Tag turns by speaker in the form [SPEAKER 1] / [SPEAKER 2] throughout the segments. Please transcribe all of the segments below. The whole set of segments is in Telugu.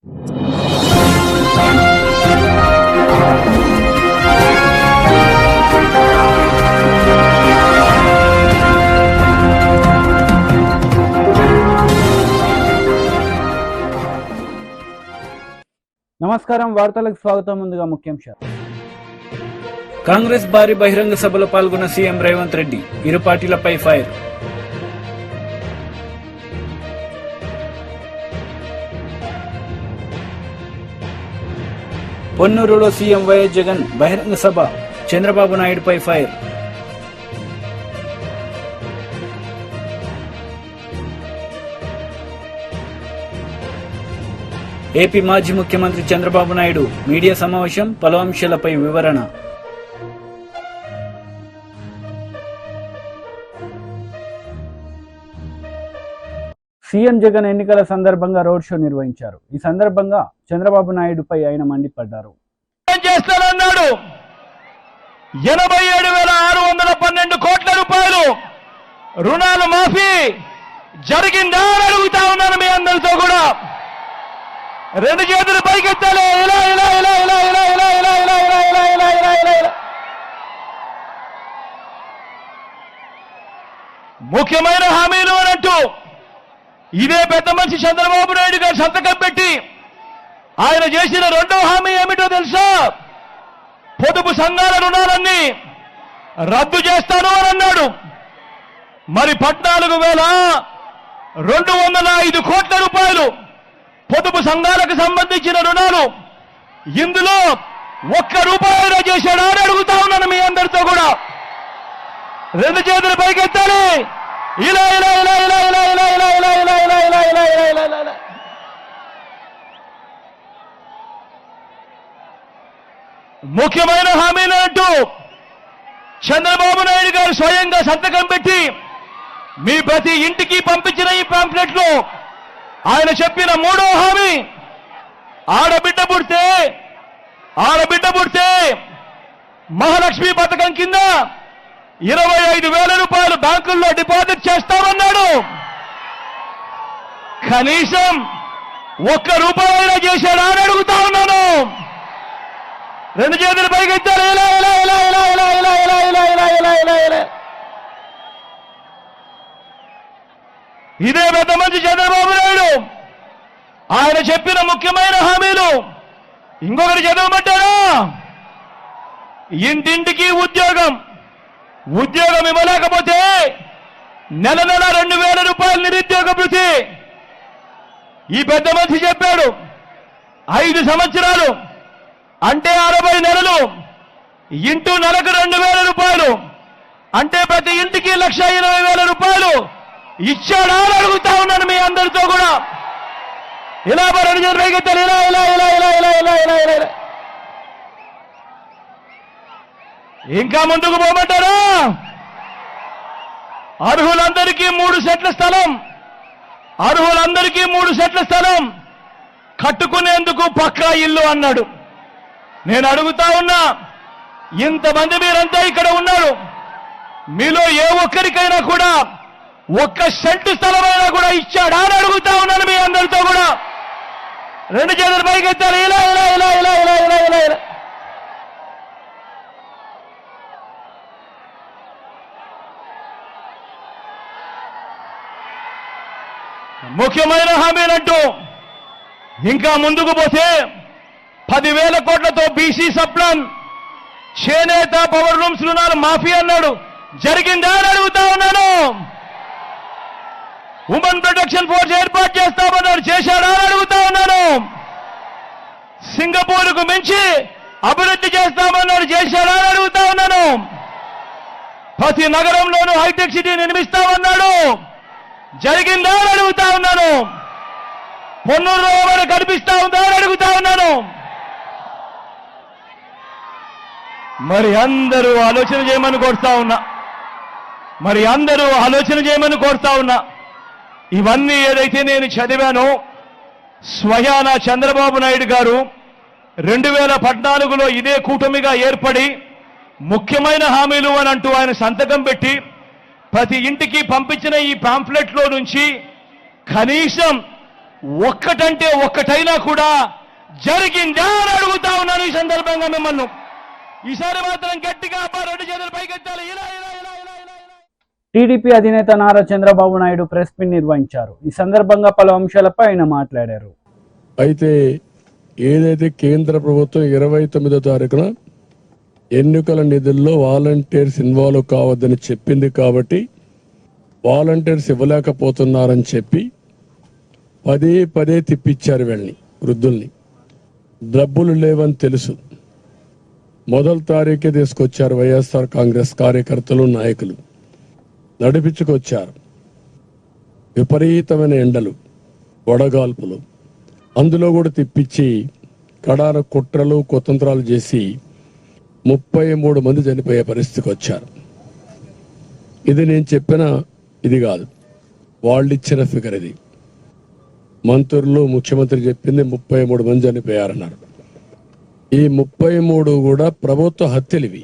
[SPEAKER 1] నమస్కారం, వార్తలకు స్వాగతం. ముందుగా ముఖ్యాంశాలు.
[SPEAKER 2] కాంగ్రెస్ భారీ బహిరంగ సభలో పాల్గొన్న సీఎం రేవంత్ రెడ్డి, ఇరు పార్టీలపై ఫైర్. పొన్నూరులో సీఎం వైఎస్ జగన్ బహిరంగ సభ, చంద్రబాబు నాయుడుపై ఫైర్. ఏపీ మాజీ ముఖ్యమంత్రి చంద్రబాబు నాయుడు మీడియా సమావేశం, పలు అంశాలపై వివరణ.
[SPEAKER 1] సీఎం జగన్ ఎన్నికల సందర్భంగా రోడ్ షో నిర్వహించారు. ఈ సందర్భంగా చంద్రబాబు నాయుడుపై ఆయన మండిపడ్డారు.
[SPEAKER 3] 87,612 కోట్ల రూపాయలు రుణాలు మాఫీ జరిగిందా అని అడుగుతా ఉన్నాను మీ అందరితో కూడా. రెండు చేతులు పైకెత్తాలి. ఇలా ఇలా ఇలా ఇలా ఇలా ఇలా ఇలా ఇలా ఇలా ఇలా ఇలా ఇలా ఇలా ఇలా. ముఖ్యమైన హామీలు అనంటూ ఇదే పెద్ద మనిషి చంద్రబాబు నాయుడు గారు సంతకం పెట్టి ఆయన చేసిన రెండో హామీ ఏమిటో తెలుసా? పొదుపు సంఘాల రుణాలన్నీ రద్దు చేస్తాను అని అన్నాడు. మరి 14,205 కోట్ల రూపాయలు పొదుపు సంఘాలకు సంబంధించిన రుణాలు, ఇందులో ఒక్క రూపాయలు చేశాడా అని అడుగుతా ఉన్నాను మీ అందరితో కూడా. రెండు చేతులు పైకెత్తాలి. ఇలా ఇలా ఇలా ఇలా ఇలా ఇలా ఇలా ఇలా ఇలా ఇలా ఇలా ఇలా ఇలా ఇలా ఇలా. ముఖ్యమైన హామీలు అంటూ చంద్రబాబు నాయుడు గారు స్వయంగా సంతకం పెట్టి మీ ప్రతి ఇంటికి పంపించిన ఈ పాంప్లెట్లో ఆయన చెప్పిన మూడో హామీ, ఆడబిడ్డ పుడితే మహాలక్ష్మి పథకం కింద 25,000 రూపాయలు బ్యాంకుల్లో డిపాజిట్ చేస్తామన్నాడు. కనీసం ఒక్క రూపాయైనా చేశాడా అని అడుగుతా ఉన్నాను. రెండు చేతులు పైకెత్తారు. ఇలా ఇలా ఇలా ఇలా ఇలా ఇలా ఇలా ఇలా ఇలా ఇలా ఇలా ఇలా. ఇదే పెద్ద మంచి చంద్రబాబు నాయుడు ఆయన చెప్పిన ముఖ్యమైన హామీలు ఇంకొకటి చదవమంటారా? ఇంటింటికి ఉద్యోగం ఇవ్వలేకపోతే నెల 2,000 రూపాయలు నిరుద్యోగ భృతి. ఈ పెద్ద మనిషి చెప్పాడు 5 సంవత్సరాలు అంటే 60 నెలలు ఇంటూ నెలకు 2,000 రూపాయలు అంటే ప్రతి ఇంటికి 1,20,000 రూపాయలు ఇచ్చాడా అని అడుగుతా ఉన్నాను మీ అందరితో కూడా. ఇలా రెండు చేతులు పైకెత్తాలి. ఇలా ఇలా ఇలా ఇలా ఇలా ఇలా ఇలా ఇలా ఇలా. ఇంకా ముందుకు పోమంటారా? అర్హులందరికీ 3 సెట్ల స్థలం కట్టుకునేందుకు పక్కా ఇల్లు అన్నాడు. నేను అడుగుతా ఉన్నా, ఇంతమంది మీరంతా ఇక్కడ ఉన్నారు, మీలో ఏ ఒక్కరికైనా కూడా ఒక్క సెంటు స్థలమైనా కూడా ఇచ్చాడా అని అడుగుతా ఉన్నాను మీ అందరితో కూడా. రెండు చేతులు పైకెత్తారు. ఇలా ఇలా ఇలా ఇలా ఇలా ఇలా ఇలా ఇలా. ముఖ్యమైన హామీలంటూ ఇంకా ముందుకు పోతే 10,000 కోట్లతో బీసీ సప్లాన్, చేనేత, పవర్ రూమ్స్ రుణాలు మాఫీ అన్నాడు. జరిగిందా అని అడుగుతా ఉన్నాను. ఉమెన్ ప్రొటెక్షన్ ఫోర్స్ ఏర్పాటు చేస్తామన్నాడు. చేశాడా అని అడుగుతా ఉన్నాను. సింగపూర్కు మించి అభివృద్ధి చేస్తామన్నాడు. చేశాడా అని అడుగుతా ఉన్నాను. ప్రతి నగరంలోనూ హైటెక్ సిటీ నిర్మిస్తామన్నాడు. జరిగిందా అని అడుగుతా ఉన్నాను. పొన్నూరులో ఏమైనా కనిపిస్తా ఉందా అని అడుగుతా ఉన్నాను. మరి అందరూ ఆలోచన చేయమని కోరుతా ఉన్నా. ఇవన్నీ ఏదైతే నేను చదివానో స్వయాన చంద్రబాబు నాయుడు గారు 2014లో ఇదే కూటమిగా ఏర్పడి ముఖ్యమైన హామీలు అని అంటూ ఆయన సంతకం పెట్టి ప్రతి ఇంటికి పంపించిన ఈ పాంఫ్లెట్లో నుంచి కనీసం ఒక్కటంటే ఒక్కటైనా కూడా జరిగిందా అని అడుగుతా ఉన్నాను ఈ సందర్భంగా మిమ్మల్ని. ఈసారి మాత్రం గట్టిగా రెండు చేతులు పైకెత్తాలి. ఇలా ఇలా ఇలా ఇలా ఇలా
[SPEAKER 1] టీడీపీ అధినేత నారా చంద్రబాబు నాయుడు ప్రెస్ మీట్ నిర్వహించారు. ఈ సందర్భంగా పలు అంశాలపై ఆయన మాట్లాడారు.
[SPEAKER 4] అయితే ఏదైతే కేంద్ర ప్రభుత్వం 29వ తారీఖున ఎన్నికల నిధుల్లో వాలంటీర్స్ ఇన్వాల్వ్ కావద్దని చెప్పింది కాబట్టి వాలంటీర్స్ ఇవ్వలేకపోతున్నారని చెప్పి పదే పదే తిప్పించారు వీళ్ళని, వృద్ధుల్ని. డబ్బులు లేవని తెలుసు. మొదటి తారీఖే తీసుకొచ్చారు వైఎస్ఆర్ కాంగ్రెస్ కార్యకర్తలు, నాయకులు నడిపించుకొచ్చారు. విపరీతమైన ఎండలు, వడగాల్పులు, అందులో కూడా తిప్పించి కడాన కుట్రలు కుతంత్రాలు చేసి 33 మంది చనిపోయే పరిస్థితికి వచ్చారు. ఇది నేను చెప్పిన ఇది కాదు, వాళ్ళు ఇచ్చిన ఫిగర్. ఇది మంత్రులు, ముఖ్యమంత్రి చెప్పింది 33 మంది చనిపోయారన్నారు. ఈ 33 కూడా ప్రభుత్వ హత్యలు ఇవి.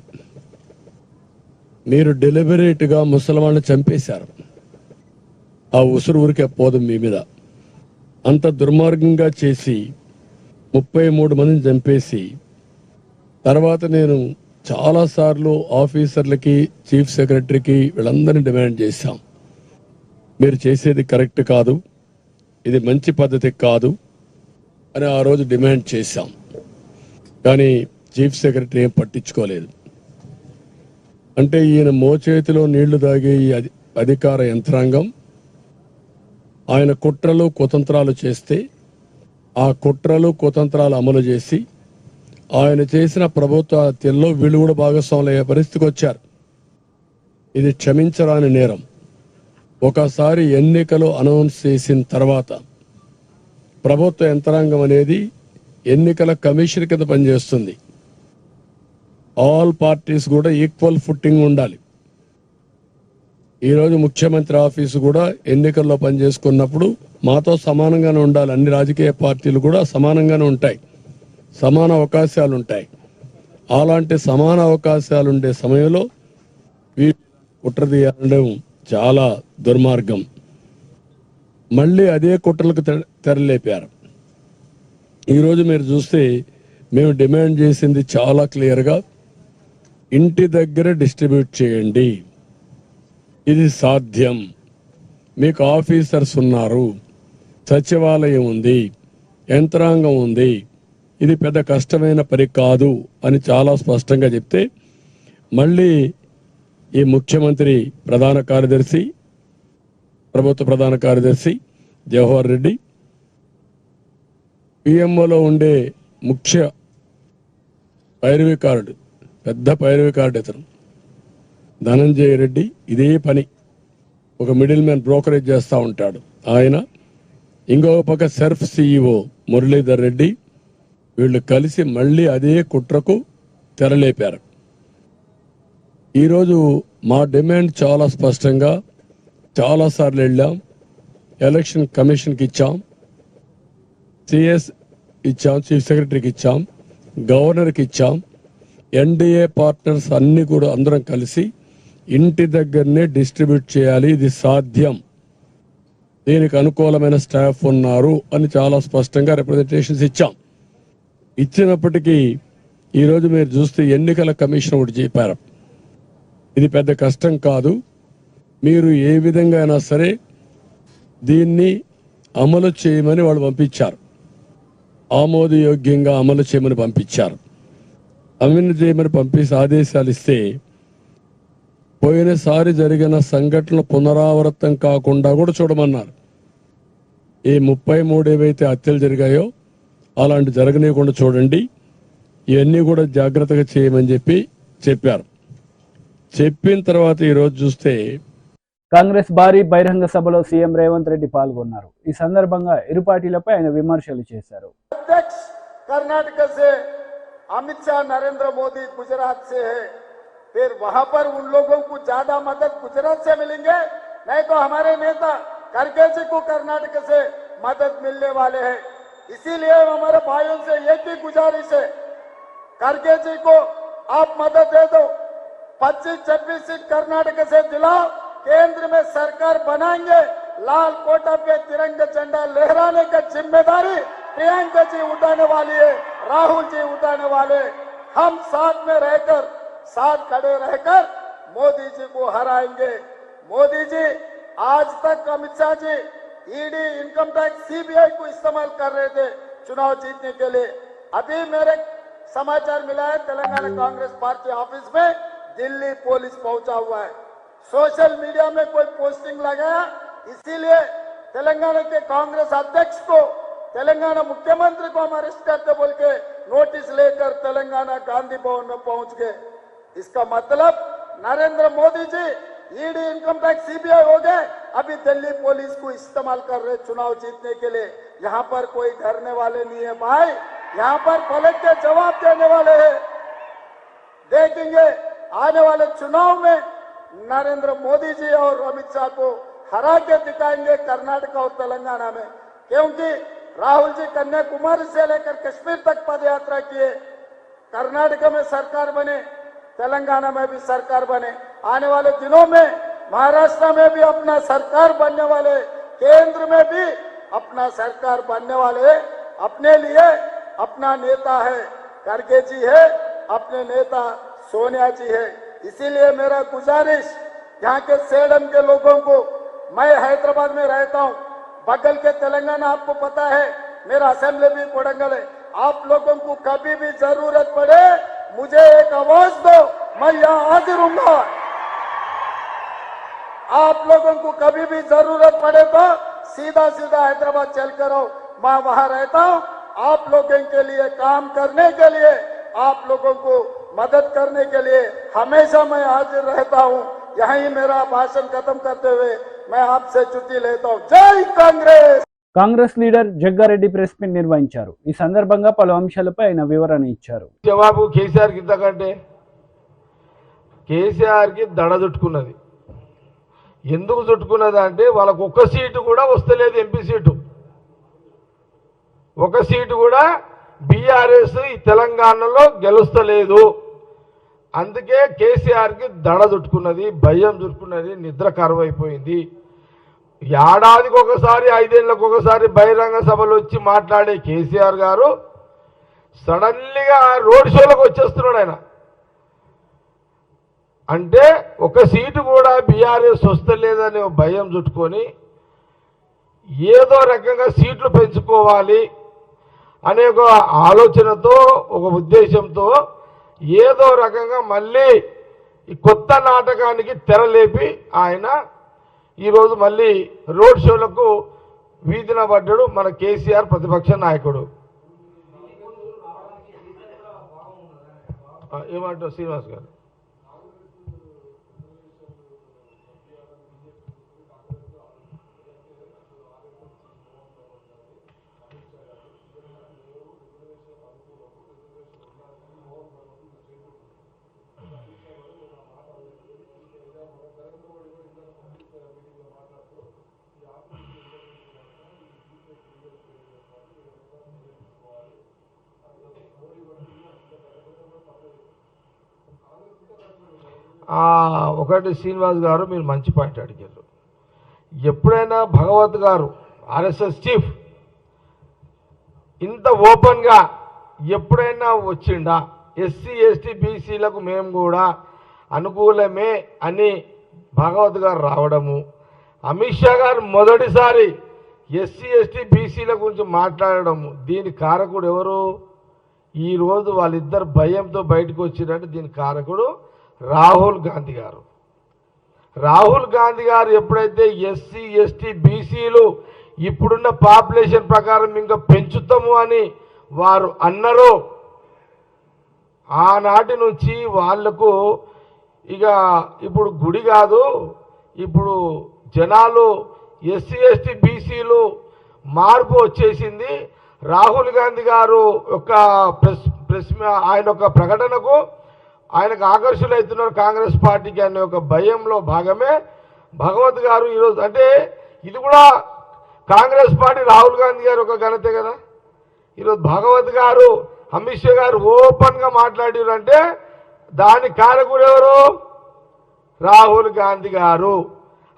[SPEAKER 4] మీరు డెలిబరేట్గా ముసలివాళ్ళని చంపేశారు. ఆ ఉసురు ఊరికే పోదు మీ మీద. అంత దుర్మార్గంగా చేసి 33 మందిని చంపేసి తర్వాత నేను చాలాసార్లు ఆఫీసర్లకి, చీఫ్ సెక్రటరీకి వీళ్ళందరినీ డిమాండ్ చేశాం, మీరు చేసేది కరెక్ట్ కాదు, ఇది మంచి పద్ధతి కాదు అని ఆ రోజు డిమాండ్ చేశాం. కానీ చీఫ్ సెక్రటరీ ఏం పట్టించుకోలేదు. అంటే ఈయన మోచేతిలో నీళ్లు తాగే ఈ అధికార యంత్రాంగం ఆయన కుట్రలు కుతంత్రాలు చేస్తే ఆ కుట్రలు కుతంత్రాలు అమలు చేసి ఆయన చేసిన ప్రభుత్వ హత్యల్లో వీళ్ళు కూడా భాగస్వాములు అయ్యే పరిస్థితికి వచ్చారు. ఇది క్షమించరాని నేరం. ఒకసారి ఎన్నికలు అనౌన్స్ చేసిన తర్వాత ప్రభుత్వ యంత్రాంగం అనేది ఎన్నికల కమిషన్ కింద పనిచేస్తుంది. ఆల్ పార్టీస్ కూడా ఈక్వల్ ఫుట్టింగ్ ఉండాలి. ఈరోజు ముఖ్యమంత్రి ఆఫీసు కూడా ఎన్నికల్లో పనిచేసుకున్నప్పుడు మాతో సమానంగానే ఉండాలి. అన్ని రాజకీయ పార్టీలు కూడా సమానంగానే ఉంటాయి, సమాన అవకాశాలు ఉంటాయి. అలాంటి సమాన అవకాశాలు ఉండే సమయంలో కుట్ర తీయడం చాలా దుర్మార్గం. మళ్ళీ అదే కుట్రలకు తెరలేపారు. ఈరోజు మీరు చూస్తే మేము డిమాండ్ చేసింది చాలా క్లియర్గా, ఇంటి దగ్గర డిస్ట్రిబ్యూట్ చేయండి. ఇది సాధ్యం. మీకు ఆఫీసర్స్ ఉన్నారు, సచివాలయం ఉంది, యంత్రాంగం ఉంది, ఇది పెద్ద కష్టమైన పని కాదు అని చాలా స్పష్టంగా చెప్తే మళ్ళీ ఈ ముఖ్యమంత్రి ప్రధాన కార్యదర్శి, ప్రభుత్వ ప్రధాన కార్యదర్శి జవహర్ రెడ్డి, పిఎంఓలో ఉండే ముఖ్య పైరవికారుడు, పెద్ద పైరవికారుడు ఇతను ధనంజయ రెడ్డి, ఇదే పని ఒక మిడిల్ మ్యాన్ బ్రోకరేజ్ చేస్తూ ఉంటాడు ఆయన. ఇంకొక పక్క సర్ఫ్ సిఇఓ మురళీధర్ రెడ్డి, వీళ్ళు కలిసి మళ్ళీ అదే కుట్రకు తెరలేపారు. ఈరోజు మా డిమాండ్ చాలా స్పష్టంగా చాలాసార్లు వెళ్ళాం, ఎలక్షన్ కమిషన్కి ఇచ్చాం, సిఎస్ ఇచ్చాం, చీఫ్ సెక్రటరీకి ఇచ్చాం, గవర్నర్కి ఇచ్చాం. ఎన్డీఏ పార్ట్నర్స్ అన్ని కూడా అందరం కలిసి ఇంటి దగ్గరనే డిస్ట్రిబ్యూట్ చేయాలి, ఇది సాధ్యం, దీనికి అనుకూలమైన స్టాఫ్ ఉన్నారు అని చాలా స్పష్టంగా రిప్రజెంటేషన్స్ ఇచ్చాం. ఇచ్చినప్పటికీ ఈరోజు మీరు చూస్తే ఎన్నికల కమిషన్ ఒకటి చెప్పారు, ఇది పెద్ద కష్టం కాదు, మీరు ఏ విధంగా అయినా సరే దీన్ని అమలు చేయమని వాళ్ళు పంపించారు. ఆమోదయోగ్యంగా అమలు చేయమని పంపించారు. అమలు చేయమని పంపించి ఆదేశాలు ఇస్తే పోయినసారి జరిగిన సంఘటనలు పునరావృతం కాకుండా కూడా చూడమన్నారు. ఈ 33 ఏవైతే హత్యలు జరిగాయో అలాంటి జరగనీయకుండా చూడండి, ఇవన్నీ కూడా జాగ్రత్తగా చేయమని చెప్పారు. చెప్పిన తర్వాత ఈరోజు చూస్తే
[SPEAKER 1] కాంగ్రెస్ భారీ బహిరంగ సభలో సీఎం రేవంత్ రెడ్డి పాల్గొన్నారు. ఈ సందర్భంగా ఇరు పార్టీలపై ఆయన విమర్శలు చేశారు.
[SPEAKER 5] कर्नाटक से अमित शाह, नरेंद्र मोदी गुजरात से है, फिर वहां पर उन लोगों को ज्यादा मदद गुजरात से मिलेंगे, नहीं तो हमारे नेता खड़गे जी को कर्नाटक से मदद मिलने वाले हैं. इसीलिए हमारे भाइयों से एक ही गुजारिश है, खड़गे जी को आप मदद दे दो, 25-26 सीट कर्नाटक से दिलाओ, केंद्र में सरकार बनाएंगे, लाल कोटा पे तिरंगा झंडा लहराने का जिम्मेदारी प्रियंका जी उठाने वाली है, राहुल जी उठाने वाले। हम साथ में रहकर, साथ खड़े रहकर मोदी जी को हराएंगे। मोदी जी आज तक Amit Shah ji ED, income tax, CBI को इस्तेमाल कर रहे थे चुनाव जीतने के लिए। अभी मेरे समाचार मिला है तेलंगाना कांग्रेस पार्टी ऑफिस में दिल्ली पुलिस पहुंचा हुआ है। सोशल मीडिया में कोई पोस्टिंग लगाया, इसीलिए तेलंगाना के कांग्रेस अध्यक्ष को, तेलंगाना मुख्यमंत्री को हम अरेस्ट करते बोल के नोटिस लेकर तेलंगाना गांधी भवन में पहुंच गए। इसका मतलब Narendra Modi ji ED, income tax, CBI हो गए, अभी दिल्ली पुलिस को इस्तेमाल कर रहे चुनाव जीतने के लिए। यहाँ पर कोई डरने वाले नहीं है भाई, यहाँ पर पलट के जवाब देने वाले हैं। देखेंगे आने वाले चुनाव में नरेंद्र मोदी जी और अमित शाह को हरा के दिखाएंगे कर्नाटक और तेलंगाना में, क्योंकि राहुल जी कन्याकुमारी से लेकर कश्मीर तक पदयात्रा किए। कर्नाटक में सरकार बने, तेलंगाना में भी सरकार बने। आने वाले दिनों में महाराष्ट्र में भी अपना सरकार बनने वाले, केंद्र में भी अपना सरकार बनने वाले। अपने लिए अपना नेता है खड़गे जी है, अपने नेता सोनिया जी है। इसीलिए मेरा गुजारिश यहाँ के सेडम के लोगों को, मैं हैदराबाद में रहता हूँ, बगल के तेलंगाना आपको पता है, मेरा असेंबली भी कोडंगल है। आप लोगों को कभी भी जरूरत पड़े मुझे एक आवाज दो, मैं यहाँ हाजिर हूँगा। आप लोगों को कभी भी जरूरत पड़े तो सीधा सीधा हैदराबाद चल कर आओ, मैं वहां रहता हूँ। आप लोगों के लिए काम करने के लिए, आप लोगों को मदद करने के लिए हमेशा मैं हाजिर रहता हूँ। यही मेरा भाषण खत्म करते हुए मैं आपसे छुट्टी लेता हूँ। जय Congress.
[SPEAKER 1] Congress leader Jaggareddy press meet నిర్వహించారు. ఈ సందర్భంగా పలు అంశాలపై ఆయన వివరణ ఇచ్చారు.
[SPEAKER 6] జవాబు కేసీఆర్ కి ఇంతకంటే కేసీఆర్ కి దడ చుట్టుకున్నది. ఎందుకు చుట్టుకున్నది అంటే వాళ్ళకు ఒక్క సీటు కూడా వస్తలేదు, ఎంపీ సీటు ఒక సీటు కూడా బీఆర్ఎస్ ఈ తెలంగాణలో గెలుస్తలేదు. అందుకే కేసీఆర్ కి దడ చుట్టుకున్నది, భయం చుట్టుకున్నది, నిద్ర కరువైపోయింది. ఏడాదికి ఒకసారి, 5 ఏళ్లకు ఒకసారి బహిరంగ సభలు వచ్చి మాట్లాడే కేసీఆర్ గారు సడన్లీగా రోడ్ షోలకు వచ్చేస్తున్నాడు. ఆయన అంటే ఒక సీటు కూడా బీఆర్ఎస్ వస్తలేదనే భయం చుట్టుకొని ఏదో రకంగా సీట్లు పెంచుకోవాలి అనే ఒక ఆలోచనతో, ఒక ఉద్దేశంతో ఏదో రకంగా మళ్ళీ ఈ కొత్త నాటకానికి తెరలేపి ఆయన ఈరోజు మళ్ళీ రోడ్ షోలకు వీధిన పడ్డాడు మన కేసీఆర్ ప్రతిపక్ష నాయకుడు. ఏమంటారు శ్రీనివాస్ గారు? ఒకటి శ్రీనివాస్ గారు మీరు మంచి పాయింట్ అడిగారు. ఎప్పుడైనా భగవత్ గారు ఆర్ఎస్ఎస్ చీఫ్ ఇంత ఓపెన్గా ఎప్పుడైనా వచ్చిండా? ఎస్సీ ఎస్టీ బీసీలకు మేము కూడా అనుకూలమే అని భాగవత్ గారు రావడము, అమిత్ షా గారు మొదటిసారి ఎస్సీ ఎస్టీ బీసీల గురించి మాట్లాడడము, దీని కారకుడు ఎవరు? ఈరోజు వాళ్ళిద్దరు భయంతో బయటకు వచ్చినట్టు దీని కారకుడు రాహుల్ గాంధీ గారు. రాహుల్ గాంధీ గారు ఎప్పుడైతే ఎస్సీ ఎస్టీ బీసీలు ఇప్పుడున్న పాపులేషన్ ప్రకారం ఇంకా పెంచుతాము అని వారు అన్నారో, ఆనాటి నుంచి వాళ్లకు ఇక ఇప్పుడు గుడి కాదు, ఇప్పుడు జనాలు ఎస్సీ ఎస్టీ బీసీలు మార్పు వచ్చేసింది. రాహుల్ గాంధీ గారు యొక్క ప్రెస్ ఆయన యొక్క ప్రకటనకు ఆయనకు ఆకర్షులవుతున్నారు కాంగ్రెస్ పార్టీకి అనే ఒక భయంలో భాగమే భగవత్ గారు ఈరోజు. అంటే ఇది కూడా కాంగ్రెస్ పార్టీ రాహుల్ గాంధీ గారు ఒక ఘనతే కదా. ఈరోజు భగవత్ గారు, అమిత్ షా గారు ఓపెన్గా మాట్లాడారు అంటే దాని కారకుడు ఎవరు? రాహుల్ గాంధీ గారు.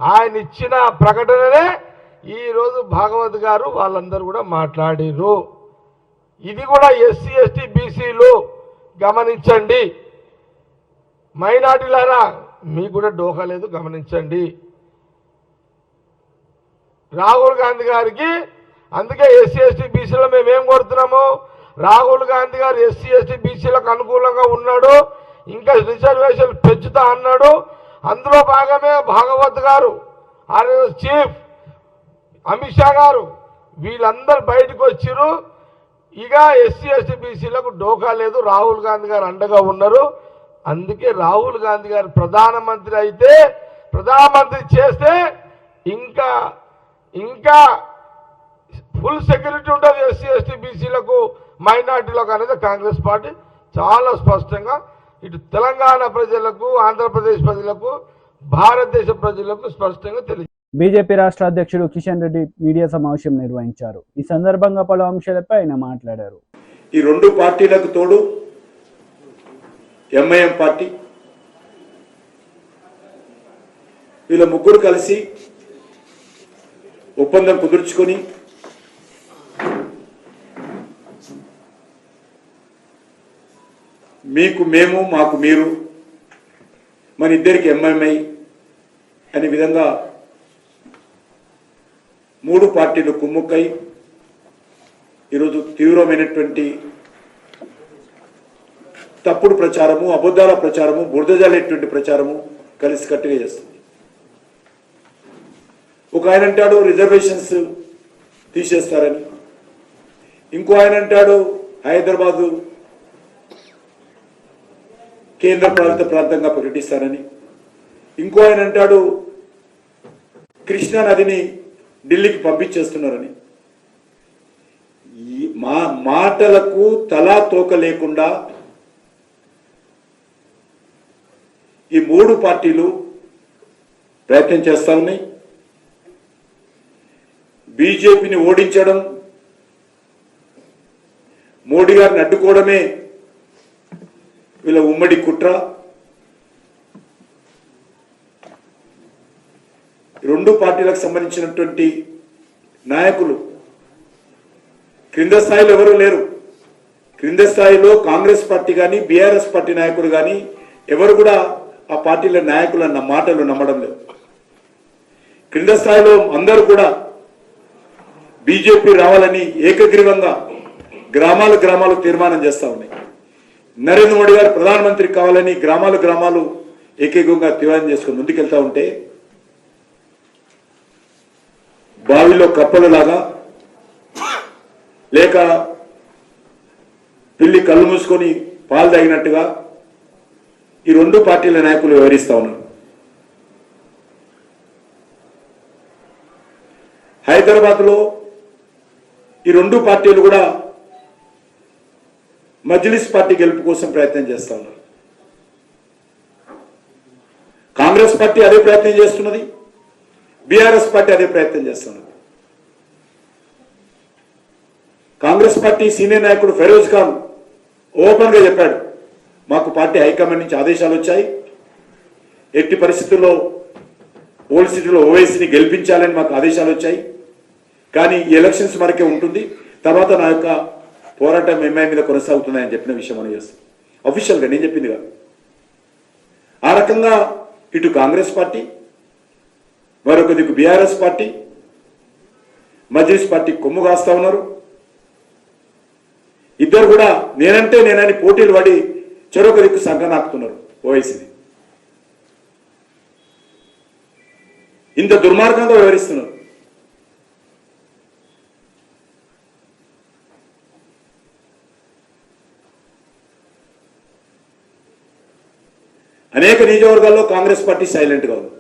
[SPEAKER 6] ఆయన ఇచ్చిన ప్రకటననే ఈరోజు భాగవత్ గారు వాళ్ళందరూ కూడా మాట్లాడిరు. ఇది కూడా ఎస్సీ ఎస్టీ బీసీలు గమనించండి. మైనార్టీలారా మీకు కూడా డోకా లేదు, గమనించండి. రాహుల్ గాంధీ గారికి అందుకే ఎస్సీ ఎస్టీ బీసీలో మేమేం కోరుతున్నాము, రాహుల్ గాంధీ గారు ఎస్సీ ఎస్టీ బీసీలకు అనుకూలంగా ఉన్నాడు, ఇంకా రిజర్వేషన్ పెంచుతా అన్నాడు. అందులో భాగమే భాగవత్ గారు, ఆర్ఎస్ చీఫ్ అమిత్ షా గారు వీళ్ళందరూ బయటకు వచ్చిరు. ఇక ఎస్సీ ఎస్టీ బీసీలకు డోకా లేదు, రాహుల్ గాంధీ గారు అండగా ఉన్నారు. అందుకే రాహుల్ గాంధీ గారు ప్రధానమంత్రి అయితే, ప్రధానమంత్రి చేస్తే ఇంకా ఇంకా ఫుల్ సెక్యూరిటీ ఉంటుంది ఎస్సీ ఎస్టీ బీసీలకు, మైనార్టీలకు అనేది కాంగ్రెస్ పార్టీ చాలా స్పష్టంగా ఇటు తెలంగాణ ప్రజలకు, ఆంధ్రప్రదేశ్ ప్రజలకు, భారతదేశ ప్రజలకు స్పష్టంగా తెలియదు.
[SPEAKER 1] బీజేపీ రాష్ట్ర అధ్యక్షుడు కిషన్ రెడ్డి మీడియా సమావేశం నిర్వహించారు. ఈ సందర్భంగా పలు అంశాలపై ఆయన మాట్లాడారు.
[SPEAKER 7] ఈ రెండు పార్టీలకు తోడు ఎంఐఎం పార్టీ, వీళ్ళ ముగ్గురు కలిసి ఒప్పందం కుదుర్చుకొని మీకు మేము, మాకు మీరు, మన ఇద్దరికి ఎంఐఎంఐ అనే విధంగా మూడు పార్టీలు కుమ్ముక్కై ఈరోజు తీవ్రమైనటువంటి తప్పుడు ప్రచారము, అబద్ధాల ప్రచారము, బురదజాలేటువంటి ప్రచారము కలిసికట్టుగా చేస్తుంది. ఒక ఆయన అంటాడు రిజర్వేషన్స్ తీసేస్తారని, ఇంకో ఆయన అంటాడు హైదరాబాదు కేంద్ర పాలిత ప్రాంతంగా ప్రకటిస్తారని, ఇంకో ఆయన అంటాడు కృష్ణా నదిని ఢిల్లీకి పంపించేస్తున్నారని. మా మాటలకు తలా తోక లేకుండా ఈ మూడు పార్టీలు ప్రయత్నం చేస్తా ఉన్నాయి. బీజేపీని ఓడించడం, మోడీ గారిని అడ్డుకోవడమే వీళ్ళ ఉమ్మడి కుట్ర. రెండు పార్టీలకు సంబంధించినటువంటి నాయకులు క్రింద స్థాయిలో ఎవరు లేరు. క్రింద స్థాయిలో కాంగ్రెస్ పార్టీ కానీ, బీఆర్ఎస్ పార్టీ నాయకులు కానీ ఎవరు కూడా ఆ పార్టీల నాయకులు అన్న మాటలు నమ్మడం లేదు. క్రింద స్థాయిలో అందరూ కూడా బీజేపీ రావాలని ఏకగ్రీవంగా గ్రామాలు తీర్మానం చేస్తా ఉన్నాయి. నరేంద్ర మోడీ గారు ప్రధానమంత్రి కావాలని గ్రామాలు ఏకగ్రీవంగా తీర్మానం చేసుకుని ముందుకెళ్తా ఉంటే, బావిలో కప్పలలాగా లేక పిల్లి కళ్ళు మూసుకొని పాలు తాగినట్టుగా ఈ రెండు పార్టీల నాయకులు వివరిస్తా ఉన్నారు. హైదరాబాద్ లో ఈ రెండు పార్టీలు కూడా మజ్లిస్ పార్టీ గెలుపు కోసం ప్రయత్నం చేస్తా ఉన్నారు. కాంగ్రెస్ పార్టీ అదే ప్రయత్నం చేస్తున్నది, బీఆర్ఎస్ పార్టీ అదే ప్రయత్నం చేస్తున్నది. కాంగ్రెస్ పార్టీ సీనియర్ నాయకుడు ఫెరోజ్ ఖాన్ ఓపెన్ గా చెప్పాడు, మాకు పార్టీ హైకమాండ్ నుంచి ఆదేశాలు వచ్చాయి, ఎట్టి పరిస్థితుల్లో ఓల్డ్ సిటీలో ఓవైసీని గెలిపించాలని మాకు ఆదేశాలు వచ్చాయి, కానీ ఈ ఎలక్షన్స్ వరకే ఉంటుంది, తర్వాత నా యొక్క పోరాటం ఎంఐ మీద కొనసాగుతున్నాయని చెప్పిన విషయం మనం చేస్తాం. అఫీషియల్గా నేను చెప్పింది కాదు. ఆ రకంగా ఇటు కాంగ్రెస్ పార్టీ, మరొక దిక్కు బీఆర్ఎస్ పార్టీ, మజ్లిస్ పార్టీ కొమ్ము కాస్తా ఉన్నారు. ఇద్దరు కూడా నేనని పోటీలు పడి చెరొక దిక్కు సంకనాకుతున్నారు ఓవైసీని. ఇంత దుర్మార్గంగా వ్యవహరిస్తున్నారు. అనేక నియోజకవర్గాల్లో కాంగ్రెస్ పార్టీ సైలెంట్ గా ఉంది,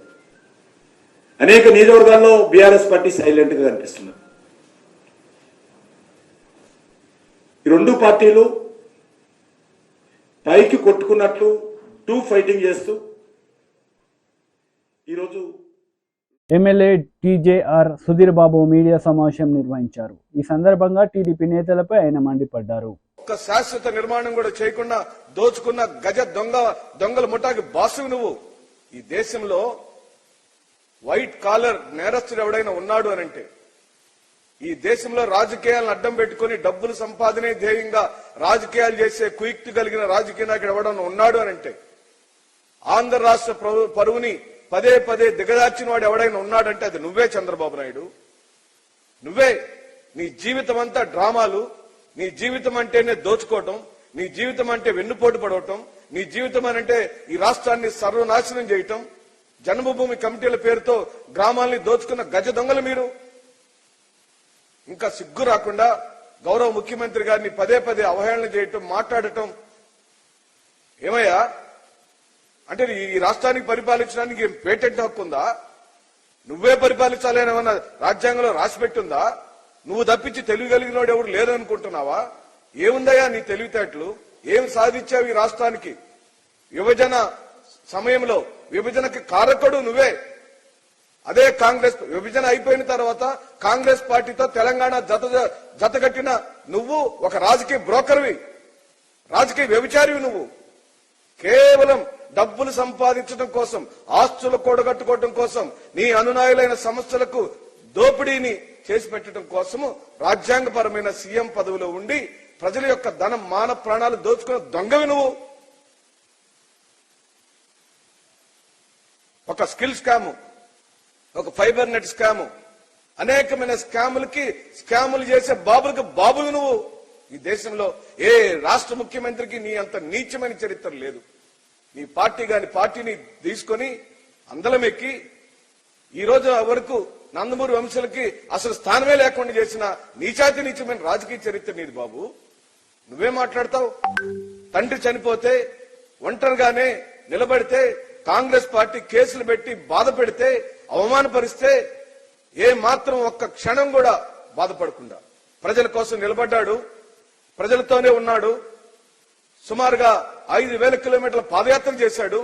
[SPEAKER 7] అనేక నియోజకవర్గాల్లో బీఆర్ఎస్ పార్టీ సైలెంట్ గా కనిపిస్తున్నారు. ఈ రెండు పార్టీలు పైకి కొట్టుకున్నట్లు టూ ఫైటింగ్ చేస్తూ ఈరోజు
[SPEAKER 1] MLA TJR Sudheer Babu media సమావేశం నిర్వహించారు. ఈ సందర్భంగా టీడీపీ నేతలపై ఆయన మండిపడ్డారు.
[SPEAKER 8] ఒక్క శాశ్వత నిర్మాణం కూడా చేయకుండా దోచుకున్న గజ దొంగల ముఠాకి బాసు నువ్వు. ఈ దేశంలో వైట్ కాలర్ నేరస్తుడు ఎవడైనా ఉన్నాడు అనంటే ఈ దేశంలో రాజకీయాలను అడ్డం పెట్టుకుని డబ్బులు సంపాదనే ధ్యేయంగా రాజకీయాలు చేసే కుయుక్తి కలిగిన రాజకీయ నాయకుడు ఎవడన్నా ఉన్నాడు అని అంటే, ఆంధ్ర రాష్ట్ర పరువుని పదే పదే దిగజార్చిన వాడు ఎవడైనా ఉన్నాడంటే అది నువ్వే చంద్రబాబు నాయుడు. నువ్వే. నీ జీవితం అంతా డ్రామాలు, నీ జీవితం అంటేనే దోచుకోవటం, నీ జీవితం అంటే వెన్నుపోటు పడవటం, నీ జీవితం అంటే ఈ రాష్ట్రాన్ని సర్వనాశనం చేయటం, జన్మభూమి కమిటీల పేరుతో గ్రామాల్ని దోచుకున్న గజ దొంగలు మీరు. ఇంకా సిగ్గు రాకుండా గౌరవ ముఖ్యమంత్రి గారిని పదే పదే అవహేళన చేయటం, మాట్లాడటం. ఏమయ్యా అంటే ఈ రాష్ట్రానికి పరిపాలించడానికి పేటెంట్ హక్కు ఉందా? నువ్వే పరిపాలించాలి అని ఏమన్నా రాజ్యాంగంలో రాసిపెట్టుందా? నువ్వు తప్పించి తెలివి కలిగినోడు ఎవరు లేదనుకుంటున్నావా? ఏముందయ్యా నీ తెలివితేటలు? ఏం సాధించావు ఈ రాష్ట్రానికి? విభజన సమయంలో విభజనకి కారకుడు నువ్వే. అదే కాంగ్రెస్ విభజన అయిపోయిన తర్వాత కాంగ్రెస్ పార్టీతో తెలంగాణ జతగట్టిన నువ్వు ఒక రాజకీయ బ్రోకర్వి, రాజకీయ వ్యభిచారివి. నువ్వు కేవలం డబ్బులు సంపాదించడం కోసం, ఆస్తులు కూడగట్టుకోవడం కోసం, నీ అనునాయులైన సంస్థలకు దోపిడీని చేసి పెట్టడం కోసము రాజ్యాంగపరమైన సీఎం పదవిలో ఉండి ప్రజల యొక్క ధనం, మాన ప్రాణాలు దోచుకున్న దొంగవి నువ్వు. ఒక స్కిల్ స్కాము, ఒక ఫైబర్ నెట్ స్కాము, అనేకమైన స్కాములు చేసే బాబులకు బాబులు నువ్వు. ఈ దేశంలో ఏ రాష్ట్ర ముఖ్యమంత్రికి నీ అంత నీచమైన చరిత్ర లేదు. నీ పార్టీని తీసుకొని అందలం ఎక్కి ఈ రోజు వరకు నందమూరి వంశులకి అసలు స్థానమే లేకుండా చేసిన నీచమైన రాజకీయ చరిత్ర నీది బాబు. నువ్వే మాట్లాడతావు? తండ్రి చనిపోతే ఒంటరిగానే నిలబడితే కాంగ్రెస్ పార్టీ కేసులు పెట్టి బాధ పెడితే, అవమానపరిస్తే ఏ మాత్రం ఒక్క క్షణం కూడా బాధపడకుండా ప్రజల కోసం నిలబడ్డాడు, ప్రజలతోనే ఉన్నాడు. సుమారుగా 5,000 కిలోమీటర్ల పాదయాత్ర చేశాడు.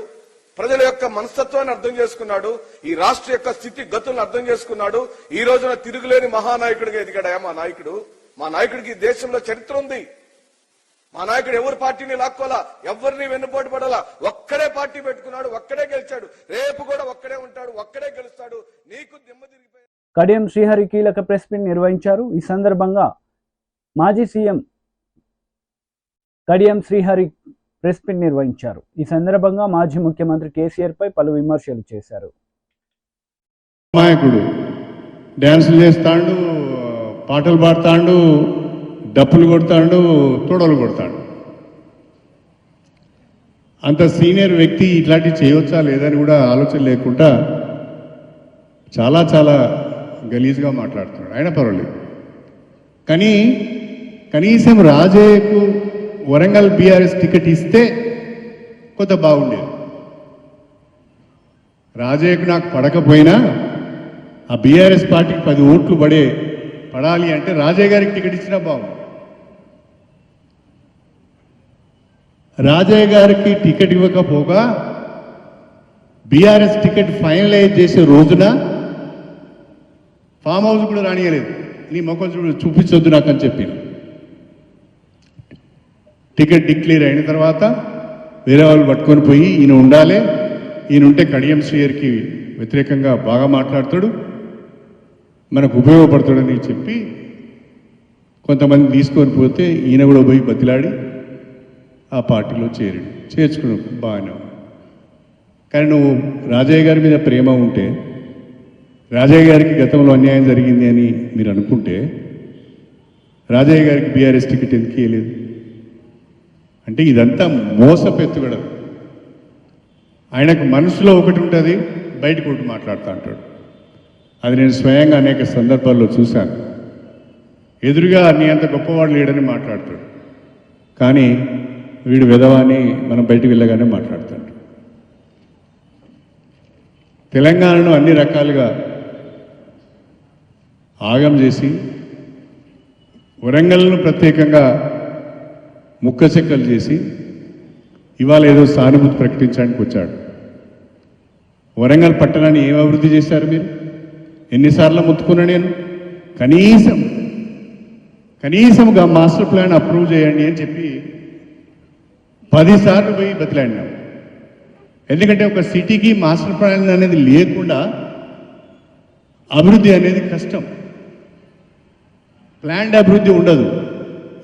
[SPEAKER 8] ప్రజల యొక్క మనస్తత్వాన్ని అర్థం చేసుకున్నాడు. ఈ రాష్ట్ర యొక్క స్థితి గతులను అర్థం చేసుకున్నాడు. ఈ రోజున తిరుగులేని మహానాయకుడిగా ఎదిగాడా మా నాయకుడు. మా నాయకుడికి ఈ దేశంలో చరిత్ర ఉంది. మా నాయకుడు ఎవరి పార్టీని లాక్కోలా, ఎవరిని వెన్నుపోటు పడాలా, ఒక్కడే పార్టీ పెట్టుకున్నాడు, ఒక్కడే గెలిచాడు, రేపు కూడా ఒక్కడే ఉంటాడు, ఒక్కడే గెలుస్తాడు. నీకు దిమ్మ తిరిగిపోయి.
[SPEAKER 1] కడియం శ్రీహరి కీలక ప్రెస్ మీట్ నిర్వహించారు. ఈ సందర్భంగా మాజీ CM Kadiyam Srihari press meet నిర్వహించారు. ఈ సందర్భంగా మాజీ ముఖ్యమంత్రి కేసీఆర్ పై పలు విమర్శలు చేశారు.
[SPEAKER 9] నాయకుడు డ్యాన్సులు చేస్తాడు, పాటలు పాడతాడు, డప్పులు కొడతాడు, తొడలు కొడతాడు. అంత సీనియర్ వ్యక్తి ఇట్లాంటివి చేయవచ్చా లేదని కూడా ఆలోచన లేకుండా చాలా చాలా గలీజ్గా మాట్లాడుతున్నాడు. ఆయన పర్వాలేదు, కానీ కనీసం రాజయ్యకు వరంగల్ బీఆర్ఎస్ టికెట్ ఇస్తే కొంత బాగుండేది. రాజయ్యకు నాకు పడకపోయినా ఆ బీఆర్ఎస్ పార్టీకి 10 ఓట్లు పడాలి అంటే రాజయ్య గారికి టికెట్ ఇచ్చినా బాగుంది. రాజయ్య గారికి టికెట్ ఇవ్వకపోగా బీఆర్ఎస్ టికెట్ ఫైనలైజ్ చేసే రోజున ఫామ్ హౌస్ కూడా రానియలేదు. నీ మొక్కలు చూపించొద్దు నాకు అని చెప్పి టికెట్ డిక్లేర్ అయిన తర్వాత వేరే వాళ్ళు పట్టుకొని పోయి ఈయన ఉండాలి, ఈయన ఉంటే కడియం శ్రీహరికి వ్యతిరేకంగా బాగా మాట్లాడతాడు, మనకు ఉపయోగపడతాడని చెప్పి కొంతమంది తీసుకొని పోతే ఈయన కూడా పోయి బతిలాడి ఆ పార్టీలో చేర్చుకున్నావు బాగానే. కానీ నువ్వు రాజయ్య గారి మీద ప్రేమ ఉంటే, రాజయ్య గారికి గతంలో అన్యాయం జరిగింది అని మీరు అనుకుంటే రాజయ్య గారికి బీఆర్ఎస్ టికెట్ ఎందుకు ఇవ్వలేదు? అంటే ఇదంతా మోసపెత్తుగడ. ఆయనకు మనసులో ఒకటి ఉంటుంది, బయటకు ఒకటి మాట్లాడుతూ అంటాడు. అది నేను స్వయంగా అనేక సందర్భాల్లో చూశాను. ఎదురుగా నీ అంత గొప్పవాడు లేడని మాట్లాడతాడు, కానీ వీడు విధవాని మనం బయటకు వెళ్ళగానే మాట్లాడుతాడు. తెలంగాణను అన్ని రకాలుగా ఆగం చేసి వరంగల్ను ప్రత్యేకంగా ముక్కచెక్కలు చేసి ఇవాళ ఏదో సానుభూతి ప్రకటించడానికి వచ్చాడు. వరంగల్ పట్టణాన్ని ఏం అభివృద్ధి చేశారు మీరు? ఎన్నిసార్లు ముత్తుకున్నా నేను కనీసంగా మాస్టర్ ప్లాన్ అప్రూవ్ చేయండి అని చెప్పి 10 సార్లు పోయి బతిలాడినాం. ఎందుకంటే ఒక సిటీకి మాస్టర్ ప్లాన్ అనేది లేకుండా అభివృద్ధి అనేది కష్టం. ప్లాన్డ్ అభివృద్ధి ఉండదు.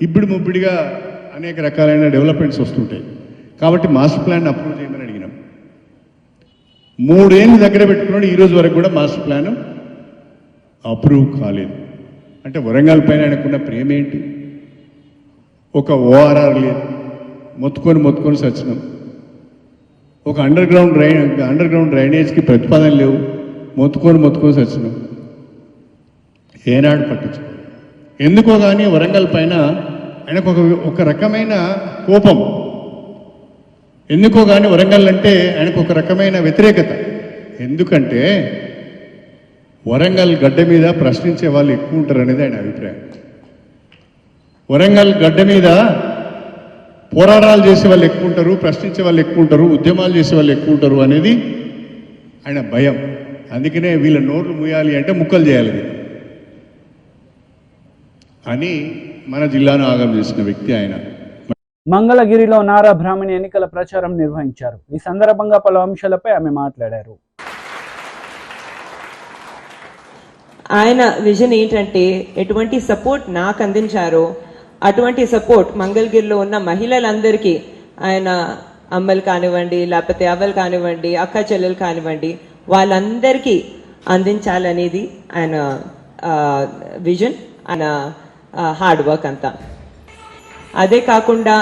[SPEAKER 9] ఇప్పుడు ముబ్బిడిగా అనేక రకాలైన డెవలప్మెంట్స్ వస్తుంటాయి. కాబట్టి మాస్టర్ ప్లాన్ అప్రూవ్ చేయమని అడిగినాం. 3 ఏళ్ళు దగ్గర పెట్టుకున్నాడు, ఈరోజు వరకు కూడా మాస్టర్ ప్లాన్ అప్రూవ్ కాలేదు. అంటే వరంగల్ పైన ఆయనకున్న ప్రేమ ఏంటి? ఒక ఓఆర్ఆర్ లేదు, మొత్తుకొని సచ్చినాం. ఒక అండర్ గ్రౌండ్ డ్రైనేజ్కి ప్రతిపాదన లేవు, మొత్తుకొని సచ్చినాం. ఏనాడు పట్టించు. ఎందుకో కానీ వరంగల్ పైన ఆయనకు ఒక రకమైన కోపం. ఎందుకో కానీ వరంగల్ అంటే ఆయనకు ఒక రకమైన వ్యతిరేకత. ఎందుకంటే వరంగల్ గడ్డ మీద ప్రశ్నించే వాళ్ళు ఎక్కువ ఉంటారు అనేది ఆయన అభిప్రాయం. వరంగల్ గడ్డ మీద పోరాటాలు చేసే వాళ్ళు ఎక్కువ ఉంటారు, ప్రశ్నించే వాళ్ళు ఎక్కువ ఉంటారు, ఉద్యమాలు చేసే వాళ్ళు ఎక్కువ ఉంటారు అనేది ఆయన భయం. అందుకనే వీళ్ళ నోర్లు మూయాలి అంటే ముక్కలు చేయాలి అని మన జిల్లాను ఆగం చేసిన వ్యక్తి ఆయన.
[SPEAKER 1] మంగళగిరిలో నారా బ్రాహ్మణి ఎన్నికల ప్రచారం నిర్వహించారు. ఈ సందర్భంగా పలు అంశాలపై ఆమె మాట్లాడారు.
[SPEAKER 10] ఆయన విజన్ ఏంటంటే ఎటువంటి సపోర్ట్ నాకు అందించారో అటువంటి సపోర్ట్ మంగళగిరిలో ఉన్న మహిళలందరికీ, ఆయన అమ్మలు కానివ్వండి, లేకపోతే అవ్వలు కానివ్వండి, అక్క చెల్లెలు కానివ్వండి, వాళ్ళందరికీ అందించాలనేది ఆయన విజన్, ఆయన హార్డ్ వర్క్ అంతా. అదే కాకుండా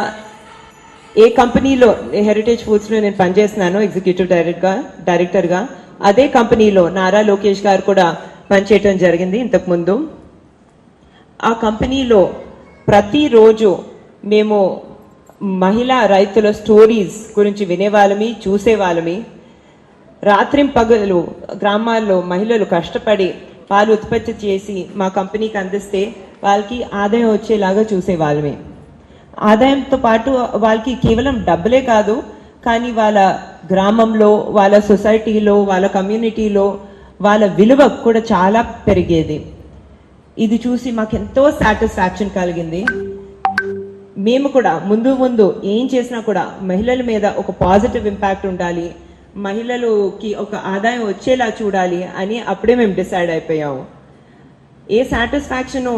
[SPEAKER 10] ఏ కంపెనీలో హెరిటేజ్ ఫుడ్స్లో నేను పనిచేస్తున్నాను ఎగ్జిక్యూటివ్ డైరెక్టర్గా, అదే కంపెనీలో నారా లోకేష్ గారు కూడా పనిచేయటం జరిగింది ఇంతకుముందు. ఆ కంపెనీలో ప్రతిరోజు మేము మహిళా రైతుల స్టోరీస్ గురించి వినేవాళ్ళమి, చూసేవాళ్ళమి. రాత్రింపగలు గ్రామాల్లో మహిళలు కష్టపడి పాలు ఉత్పత్తి చేసి మా కంపెనీకి అందిస్తే వాళ్ళకి ఆదాయం వచ్చేలాగా చూసేవాళ్ళమే. ఆదాయంతో పాటు వాళ్ళకి కేవలం డబ్బులే కాదు, కానీ వాళ్ళ గ్రామంలో, వాళ్ళ సొసైటీలో, వాళ్ళ కమ్యూనిటీలో వాళ్ళ విలువ కూడా చాలా పెరిగేది. ఇది చూసి మాకు ఎంతో సాటిస్ఫాక్షన్ కలిగింది. మేము కూడా ముందు ఏం చేసినా కూడా మహిళల మీద ఒక పాజిటివ్ ఇంపాక్ట్ ఉండాలి, మహిళలకి ఒక ఆదాయం వచ్చేలా చూడాలి అని అప్పుడే మేము డిసైడ్ అయిపోయాము. ఏ సాటిస్ఫాక్షన్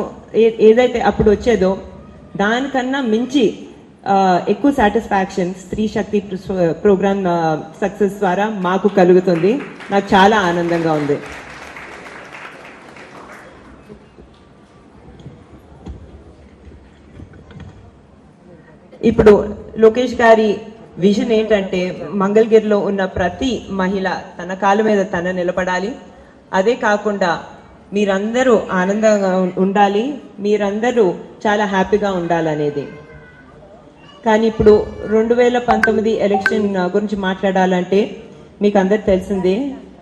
[SPEAKER 10] ఏదైతే అప్పుడు వచ్చేదో దానికన్నా మించి ఎక్కువ సాటిస్ఫాక్షన్ స్త్రీ శక్తి ప్రోగ్రామ్ సక్సెస్ ద్వారా మాకు కలుగుతుంది. నాకు చాలా ఆనందంగా ఉంది. ఇప్పుడు లోకేష్ గారి విజన్ ఏంటంటే మంగళగిరిలో ఉన్న ప్రతి మహిళ తన కాళ్ళ మీద తన నిలబడాలి. అదే కాకుండా మీరందరూ ఆనందంగా ఉండాలి, మీరందరూ చాలా హ్యాపీగా ఉండాలనేది. కానీ ఇప్పుడు 2019 ఎలక్షన్ గురించి మాట్లాడాలంటే మీకు అందరు తెలిసిందే,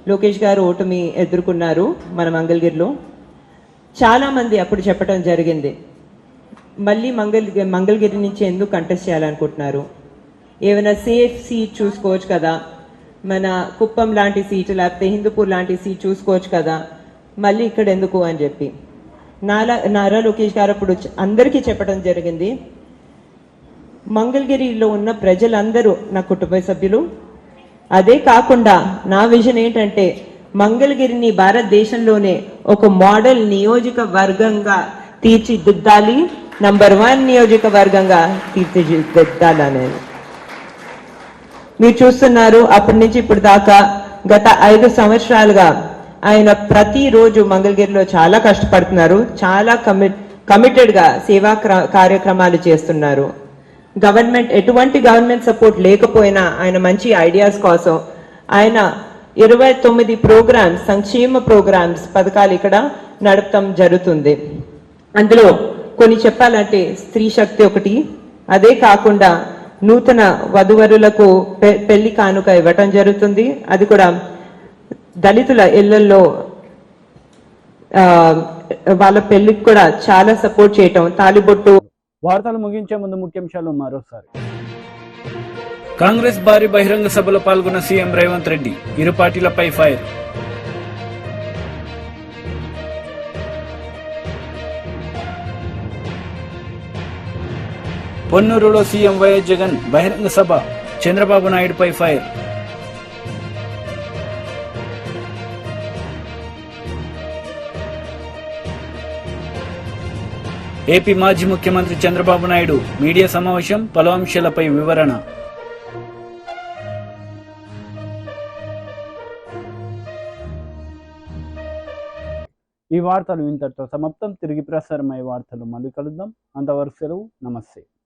[SPEAKER 10] లోకేష్ గారు ఓటమి ఎదుర్కొన్నారు మన మంగళగిరిలో. చాలామంది అప్పుడు చెప్పడం జరిగింది, మళ్ళీ మంగళగిరి నుంచి ఎందుకు కంటెస్ట్ చేయాలనుకుంటున్నారు, ఏమైనా సేఫ్ సీట్ చూసుకోవచ్చు కదా, మన కుప్పం లాంటి సీట్ లేకపోతే హిందూపూర్ లాంటి సీట్ చూసుకోవచ్చు కదా, మళ్ళీ ఇక్కడ ఎందుకు అని చెప్పి నారా లోకేష్ గారు అప్పుడు అందరికీ చెప్పడం జరిగింది, మంగళగిరిలో ఉన్న ప్రజలందరూ నా కుటుంబ సభ్యులు. అదే కాకుండా నా విజన్ ఏంటంటే మంగళగిరిని భారతదేశంలోనే ఒక మోడల్ నియోజకవర్గంగా తీర్చిదిద్దాలి, నంబర్ 1 నియోజకవర్గంగా తీర్చిదిద్దాలనేది. మీరు చూస్తున్నారు అప్పటి నుంచి ఇప్పుడు దాకా గత 5 సంవత్సరాలుగా ఆయన ప్రతిరోజు మంగళగిరిలో చాలా కష్టపడుతున్నారు, చాలా కమిటెడ్ గా సేవా కార్యక్రమాలు చేస్తున్నారు. ఎటువంటి గవర్నమెంట్ సపోర్ట్ లేకపోయినా ఆయన మంచి ఐడియాస్ కోసం ఆయన 29 ప్రోగ్రామ్స్, సంక్షేమ ప్రోగ్రామ్స్, పథకాలు ఇక్కడ నడపడం జరుగుతుంది. అందులో కొన్ని చెప్పాలంటే స్త్రీ శక్తి ఒకటి. అదే కాకుండా నూతన వధువరులకు పెళ్లి కానుక ఇవ్వటం జరుగుతుంది. అది కూడా దళితుల ఇళ్లలో వాళ్ళ పెళ్లికి కూడా చాలా సపోర్ట్ చేయటం, తాలిబొట్టు.
[SPEAKER 1] వార్తలు ముగించే ముందు ముఖ్యాంశాలు మరోసారి.
[SPEAKER 2] కాంగ్రెస్ భారీ బహిరంగ సభలో పాల్గొన్న సీఎం రేవంత్ రెడ్డి, ఇరు పార్టీలపై ఫైర్. పొన్నూరులో సీఎం వైఎస్ జగన్ బహిరంగ సభ, చంద్రబాబు నాయుడుపై ఫైర్. ఏపీ మాజీ ముఖ్యమంత్రి చంద్రబాబు నాయుడు మీడియా సమావేశం, పలు అంశాలపై వివరణ.
[SPEAKER 1] ఈ వార్తలు ఇంతటితో సమాప్తం. తిరిగి ప్రసారమయ్యే వార్తలు మళ్ళీ కలుద్దాం. అంతవరకు సెలవు. నమస్తే.